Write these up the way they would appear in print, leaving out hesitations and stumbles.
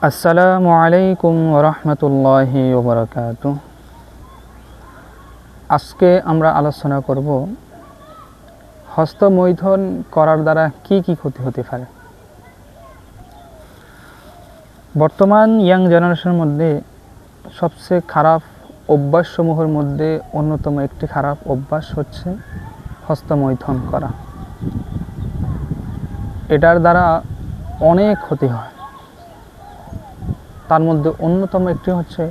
আসসালামু আলাইকুম ওয়া রাহমাতুল্লাহি ওয়া বারাকাতুহু। আজকে আমরা আলোচনা করব হস্তমৈথুন করার দ্বারা কি কি ক্ষতি হতে পারে। বর্তমান ইয়াং জেনারেশনের মধ্যে সবচেয়ে খারাপ অভ্যাসসমূহের মধ্যে অন্যতম একটি খারাপ অভ্যাস হচ্ছে হস্তমৈথুন করা। এটার দ্বারা অনেক ক্ষতি হয়। তার মধ্যে অন্যতম একটি হচ্ছে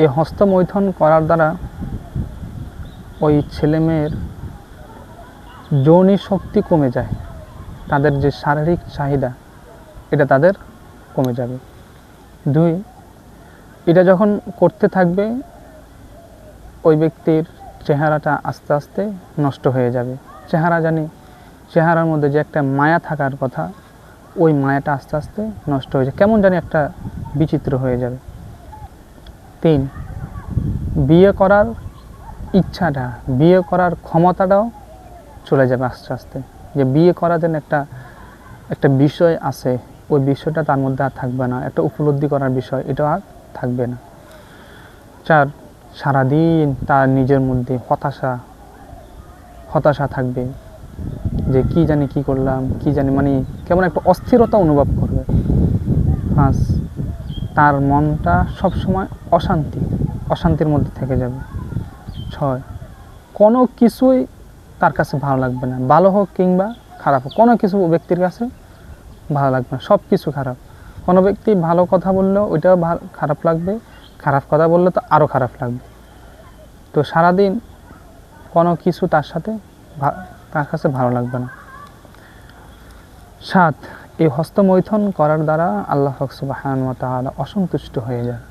এই হস্তমৈথুন করার দ্বারা ওই ছেলেমেয়ের যৌন শক্তি কমে যায়, তাদের যে শারীরিক চাহিদা এটা তাদের কমে যাবে। 2, এটা যখন করতে থাকবে ওই ব্যক্তির চেহারাটা আস্তে আস্তে নষ্ট হয়ে যাবে। চেহারার মধ্যে যে একটা মায়া থাকার কথা, ওই মায়াটা আস্তে আস্তে নষ্ট হয়ে যায়, কেমন জানি একটা বিচিত্র হয়ে যাবে। 3, বিয়ে করার ইচ্ছাটা, বিয়ে করার ক্ষমতাটাও চলে যাবে আস্তে আস্তে। যে বিয়ে করার জন্য একটা বিষয় আছে, ওই বিষয়টা তার মধ্যে আর থাকবে না, একটা উপলব্ধি করার বিষয় এটা আর থাকবে না। 4, সারাদিন তার নিজের মধ্যে হতাশা থাকবে, যে কি জানি কি করলাম, কি জানি মানে কেমন একটা অস্থিরতা অনুভব করবে। 5, তার মনটা সবসময় অশান্তির মধ্যে থেকে যাবে। 6, কোনো কিছুই তার কাছে ভালো লাগবে না, ভালো হোক কিংবা খারাপ হোক, কোনো কিছু ব্যক্তির কাছে ভালো লাগবে না, সব কিছু খারাপ। কোনো ব্যক্তি ভালো কথা বললেও ওইটাও খারাপ লাগবে, খারাপ কথা বললে তো আরও খারাপ লাগবে। তো সারাদিন কোনো কিছু তার কাছে ভালো লাগবে না। 7, এই হস্তমৈথুন করার দ্বারা আল্লাহ সুবহানাহু ওয়া তাআলা অসন্তুষ্ট হয়ে যায়।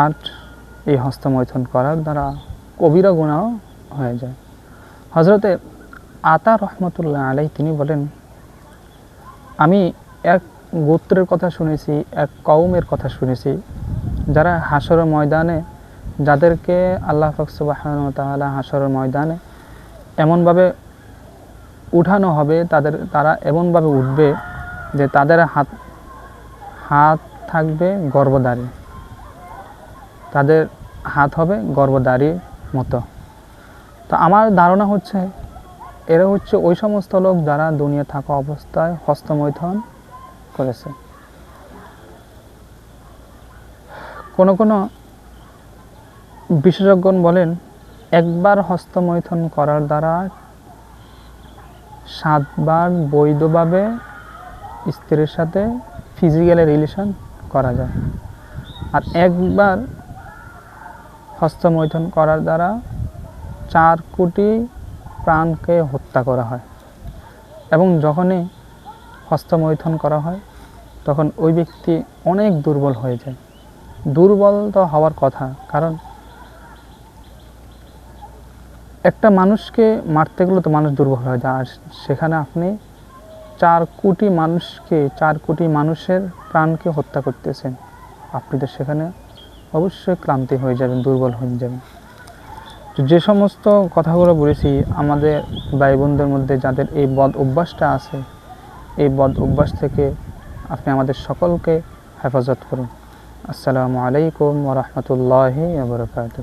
8, এই হস্তমৈথুন করার দ্বারা কবিরা গুনাহ হয়ে যায়। হযরতে আতা রহমতুল্লাহ আলাইহি তিনি বলেন, আমি এক গোত্রের কথা শুনেছি, এক কওমের কথা শুনেছি, যারা হাশরের ময়দানে, যাদেরকে আল্লাহ পাক সুবহানাহু ওয়া তাআলা হাশরের ময়দানে এমনভাবে উঠানো হবে, তারা এমনভাবে উঠবে যে তাদের হাত থাকবে গর্ভধারী, তাদের হাত হবে গর্ভধারীর মতো। তো আমার ধারণা হচ্ছে এরা হচ্ছে ওই সমস্ত লোক যারা দুনিয়া থাকা অবস্থায় হস্তমৈথুন করেছে। কোনো বিশেষজ্ঞ বলেন, একবার হস্তমৈথুন করার দ্বারা 7 বার বৈধভাবে স্ত্রীর সাথে ফিজিক্যাল রিলেশন করা যায়, আর একবার হস্তমৈথুন করার দ্বারা 4 কোটি প্রাণকে হত্যা করা হয়। এবং যখনই হস্তমৈথুন করা হয় তখন ওই ব্যক্তি অনেক দুর্বল হয়ে যায়। দুর্বল তো হওয়ার কথা, কারণ একটা মানুষকে মারতে গেলে তো মানুষ দুর্বল হয়ে যায়, আর সেখানে আপনি 4 কোটি মানুষের প্রাণকে হত্যা করতেছেন, আপনি তো সেখানে অবশ্যই ক্লান্তি হয়ে যাবেন, দুর্বল হয়ে যাবেন। তো যে সমস্ত কথাগুলো বলেছি, আমাদের ভাই বোনদের মধ্যে যাদের এই বদ অভ্যাসটা আছে, এই বদ অভ্যাস থেকে আপনি আমাদের সকলকে হেফাজত করুন। আসসালামু আলাইকুম ওয়া রাহমাতুল্লাহি ওয়া বারাকাতুহু।